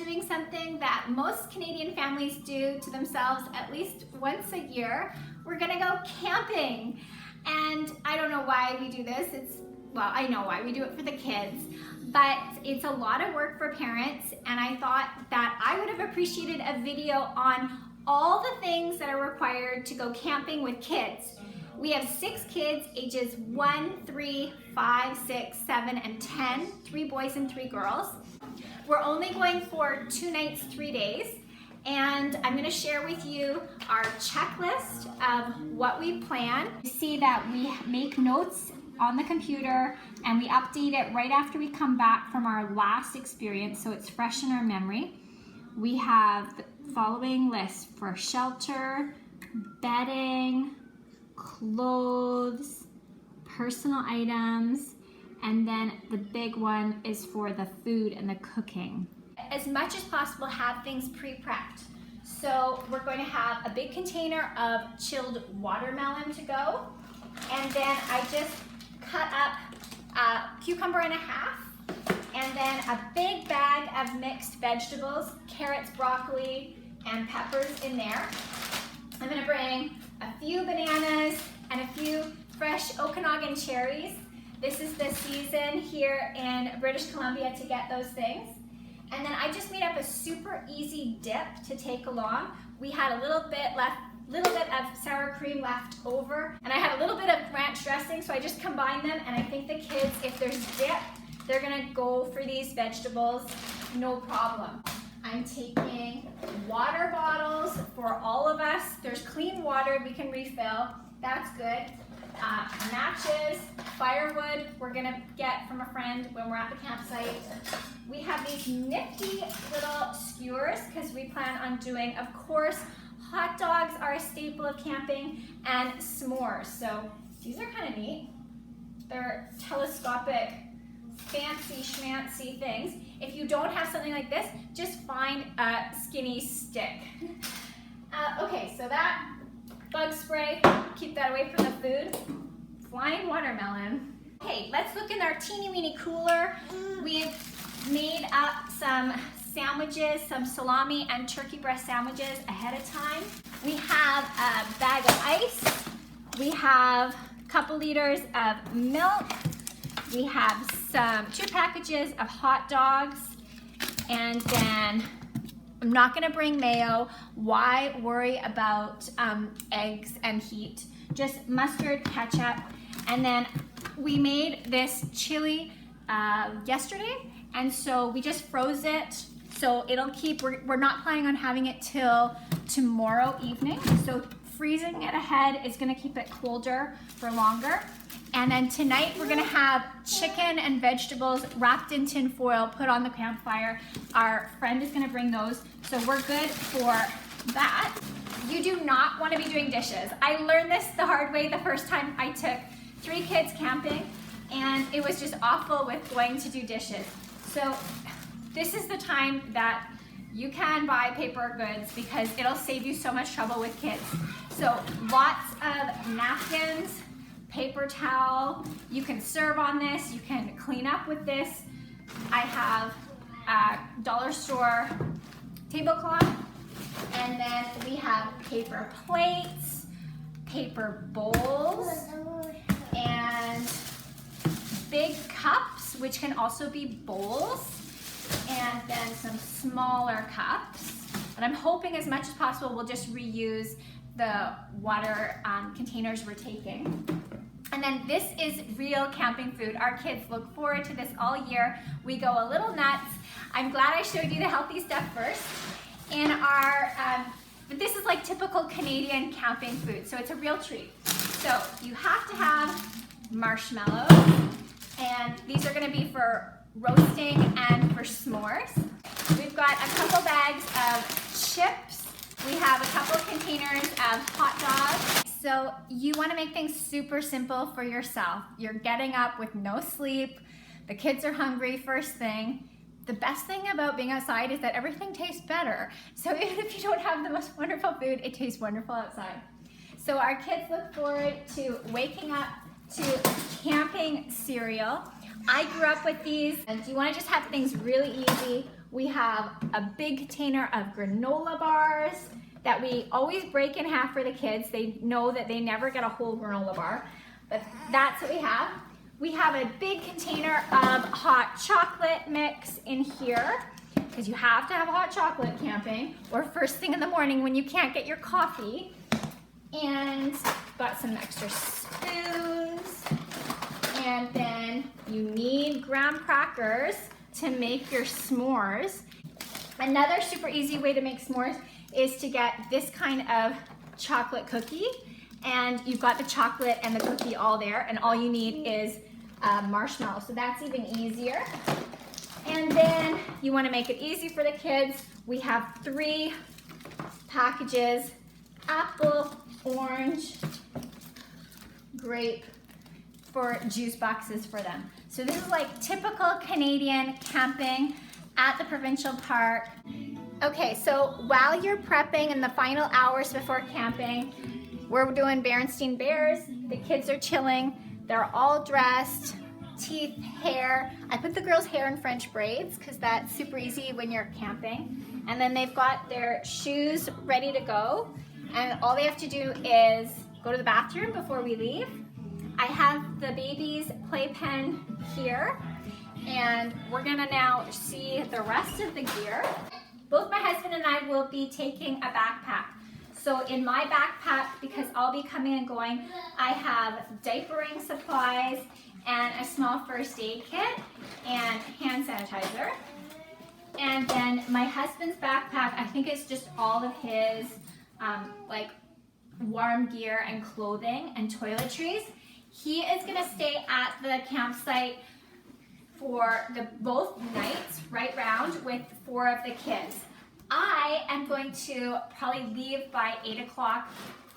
doing something that most Canadian families do to themselves at least once a year. We're gonna go camping. And I don't know why we do this. Well, I know why, we do it for the kids, but it's a lot of work for parents, and I thought that I would have appreciated a video on all the things that are required to go camping with kids. We have 6 kids, ages 1, 3, 5, 6, 7, and 10, 3 boys and 3 girls. We're only going for 2 nights, 3 days, and I'm gonna share with you our checklist of what we plan. You see that we make notes on the computer and we update it right after we come back from our last experience, so it's fresh in our memory. We have the following list for shelter, bedding, clothes, personal items, and then the big one is for the food and the cooking. As much as possible, have things pre-prepped. So we're going to have a big container of chilled watermelon to go, and then I just cut up a cucumber and a half, and then a big bag of mixed vegetables, carrots, broccoli, and peppers in there. I'm gonna bring a few bananas and a few fresh Okanagan cherries. This is the season here in British Columbia to get those things. And then I just made up a super easy dip to take along. We had a little bit of sour cream left over, and I had a little bit of ranch dressing, so I just combined them, and I think the kids, if there's dip, they're gonna go for these vegetables, no problem. I'm taking water bottles for all of us. There's clean water we can refill, that's good. Matches, firewood, we're gonna get from a friend when we're at the campsite. We have these nifty little skewers because we plan on doing, of course, hot dogs are a staple of camping, and s'mores. So these are kind of neat. They're telescopic, fancy schmancy things. If you don't have something like this, just find a skinny stick. Okay, so that bug spray, keep that away from the food. Flying watermelon. Okay, let's look in our teeny weeny cooler. We've made up some sandwiches, some salami and turkey breast sandwiches ahead of time. We have a bag of ice. We have a couple liters of milk. We have 2 packages of hot dogs. And then I'm not gonna bring mayo. Why worry about eggs and heat? Just mustard, ketchup. And then we made this chili yesterday, and so we just froze it. So it'll keep, we're not planning on having it till tomorrow evening. So freezing it ahead is gonna keep it colder for longer. And then tonight we're gonna have chicken and vegetables wrapped in tin foil, put on the campfire. Our friend is gonna bring those, so we're good for that. You do not wanna be doing dishes. I learned this the hard way the first time I took 3 kids camping, and it was just awful with going to do dishes. So this is the time that you can buy paper goods because it'll save you so much trouble with kids. So lots of napkins, paper towel, you can serve on this, you can clean up with this. I have a dollar store tablecloth, and then we have paper plates, paper bowls, and big cups, which can also be bowls, and then some smaller cups. But I'm hoping as much as possible we'll just reuse the water containers we're taking. And then this is real camping food. Our kids look forward to this all year. We go a little nuts. I'm glad I showed you the healthy stuff first. In our, this is like typical Canadian camping food, so it's a real treat. So you have to have marshmallows, and these are gonna be for roasting and for s'mores. We've got a couple bags of chips. We have a couple containers of hot dogs. So you wanna make things super simple for yourself. You're getting up with no sleep, the kids are hungry first thing. The best thing about being outside is that everything tastes better. So even if you don't have the most wonderful food, it tastes wonderful outside. So our kids look forward to waking up to camping cereal. I grew up with these, and you want to just have things really easy. We have a big container of granola bars that we always break in half for the kids. They know that they never get a whole granola bar, but that's what we have. We have a big container of hot chocolate mix in here, because you have to have hot chocolate camping, or first thing in the morning when you can't get your coffee. And got some extra spoons. And then you need graham crackers to make your s'mores. Another super easy way to make s'mores is to get this kind of chocolate cookie, and you've got the chocolate and the cookie all there, and all you need is marshmallow, so that's even easier. And then you want to make it easy for the kids. We have 3 packages: apple, orange, grape, for juice boxes for them. So this is like typical Canadian camping at the provincial park. Okay, so while you're prepping in the final hours before camping, we're doing Berenstain Bears. The kids are chilling. They're all dressed, teeth, hair. I put the girls' hair in French braids because that's super easy when you're camping. And then they've got their shoes ready to go. And all they have to do is go to the bathroom before we leave. I have the baby's playpen here, and we're gonna now see the rest of the gear. Both my husband and I will be taking a backpack. So in my backpack, because I'll be coming and going, I have diapering supplies and a small first aid kit and hand sanitizer. And then my husband's backpack, I think it's just all of his like warm gear and clothing and toiletries. He is gonna stay at the campsite for both nights, right round, with 4 of the kids. I am going to probably leave by 8 o'clock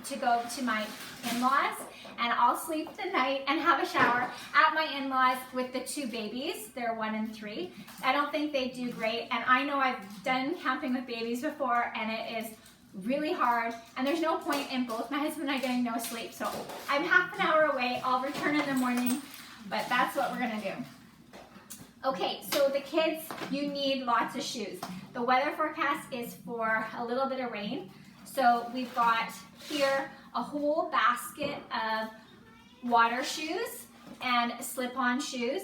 to go to my in-laws, and I'll sleep the night and have a shower at my in-laws with the 2 babies. They're 1 and 3. I don't think they do great, and I know I've done camping with babies before, and it is really hard, and there's no point in both my husband and I getting no sleep. So I'm half an hour away. I'll return in the morning, but that's what we're gonna do. Okay, so the kids, you need lots of shoes. The weather forecast is for a little bit of rain. So we've got here a whole basket of water shoes and slip-on shoes.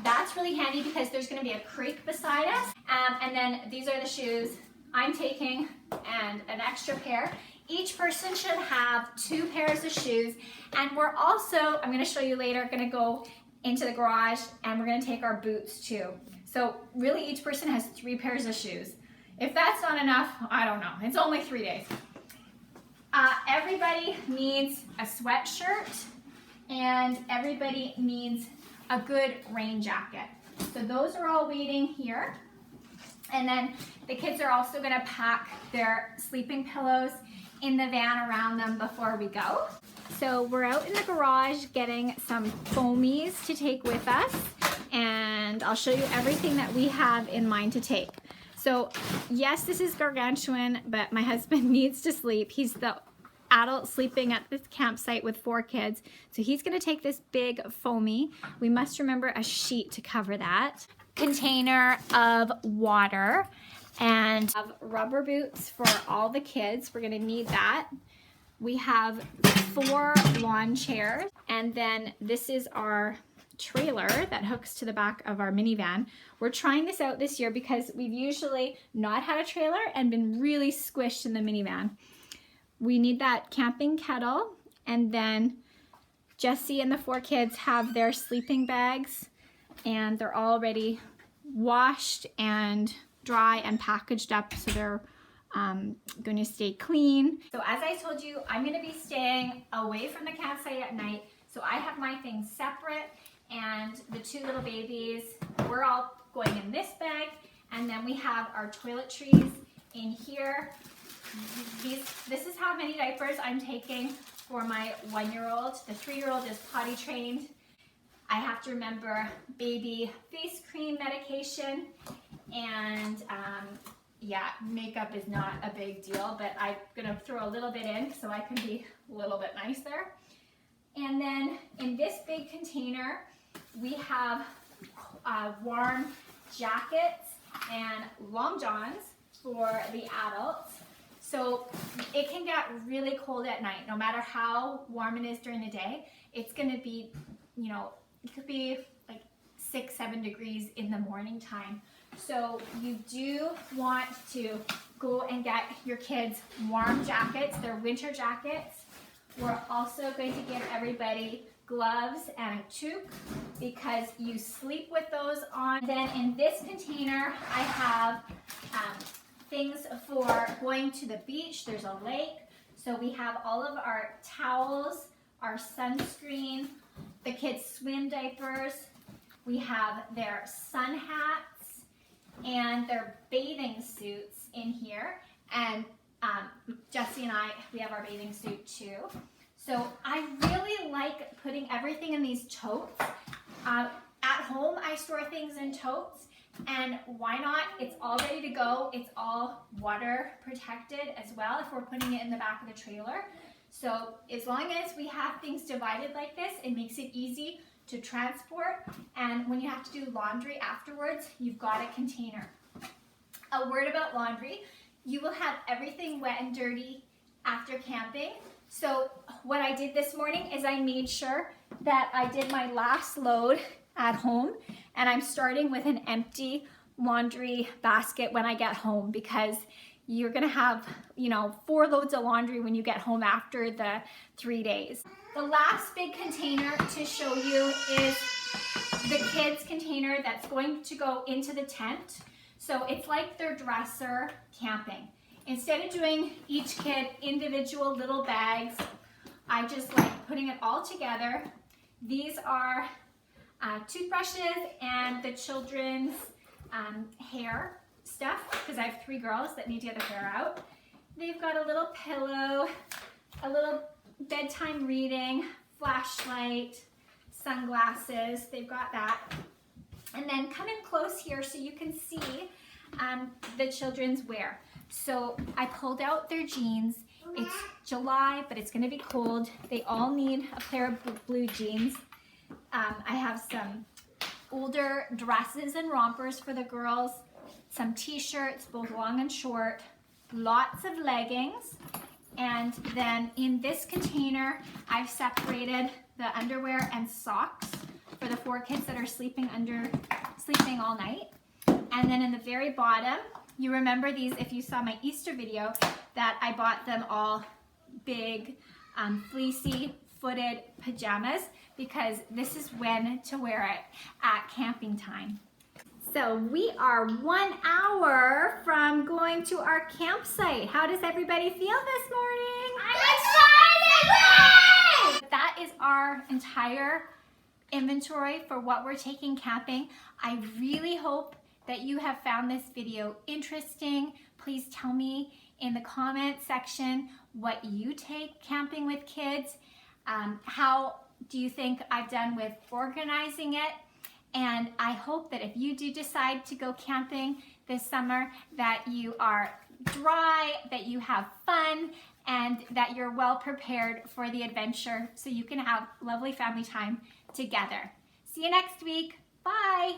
That's really handy because there's gonna be a creek beside us. And then these are the shoes I'm taking, and an extra pair. Each person should have 2 pairs of shoes. And we're also, I'm gonna show you later, gonna go into the garage and we're gonna take our boots too. So really each person has 3 pairs of shoes. If that's not enough, I don't know. It's only 3 days. Everybody needs a sweatshirt, and everybody needs a good rain jacket. So those are all waiting here. And then the kids are also gonna pack their sleeping pillows in the van around them before we go. So we're out in the garage getting some foamies to take with us, and I'll show you everything that we have in mind to take. So yes, this is gargantuan, but my husband needs to sleep. He's the adult sleeping at this campsite with 4 kids. So he's gonna take this big foamy. We must remember a sheet to cover that. Container of water, and have rubber boots for all the kids. We're gonna need that. We have 4 lawn chairs, and then this is our trailer that hooks to the back of our minivan. We're trying this out this year because we've usually not had a trailer and been really squished in the minivan. We need that camping kettle, and then Jesse and the 4 kids have their sleeping bags, and they're already washed and dry and packaged up, so they're going to stay clean. So as I told you, I'm going to be staying away from the campsite at night, so I have my things separate, and the 2 little babies, we're all going in this bag, and then we have our toiletries in here. This is how many diapers I'm taking for my 1-year-old. The 3-year-old is potty trained. I have to remember baby face cream medication, and yeah, makeup is not a big deal, but I'm gonna throw a little bit in so I can be a little bit nicer. And then in this big container, we have warm jackets and long johns for the adults. So it can get really cold at night. No matter how warm it is during the day, it's going to be, you know, it could be like 6-7 degrees in the morning time. So you do want to go and get your kids warm jackets, their winter jackets. We're also going to give everybody gloves and a toque because you sleep with those on. Then in this container, I have things for going to the beach. There's a lake. So we have all of our towels, our sunscreen, the kids' swim diapers. We have their sun hats and their bathing suits in here. And Jesse and I, we have our bathing suit too. So I really like putting everything in these totes. At home, I store things in totes, and why not? It's all ready to go. It's all water protected as well if we're putting it in the back of the trailer. So as long as we have things divided like this, it makes it easy to transport. And when you have to do laundry afterwards, you've got a container. A word about laundry. You will have everything wet and dirty after camping. So what I did this morning is I made sure that I did my last load at home, and I'm starting with an empty laundry basket when I get home, because you're gonna have, you know, 4 loads of laundry when you get home after the 3 days. The last big container to show you is the kids' container that's going to go into the tent. So it's like their dresser camping. Instead of doing each kid individual little bags, I just like putting it all together. These are toothbrushes and the children's hair stuff, because I have 3 girls that need to get their hair out. They've got a little pillow, a little bedtime reading, flashlight, sunglasses. They've got that. And then come in close here so you can see the children's wear. So I pulled out their jeans. It's July, but it's gonna be cold. They all need a pair of blue jeans. I have some older dresses and rompers for the girls, some t-shirts, both long and short, lots of leggings, and then in this container, I've separated the underwear and socks for the 4 kids that are sleeping all night. And then in the very bottom, you remember these if you saw my Easter video, that I bought them all big, fleecy footed pajamas, because this is when to wear it at camping time. So we are 1 hour from going to our campsite. How does everybody feel this morning? I'm excited! That is our entire inventory for what we're taking camping. I really hope that you have found this video interesting. Please tell me in the comment section what you take camping with kids. How do you think I've done with organizing it? And I hope that if you do decide to go camping this summer, that you are dry, that you have fun, and that you're well prepared for the adventure so you can have lovely family time together. See you next week. Bye.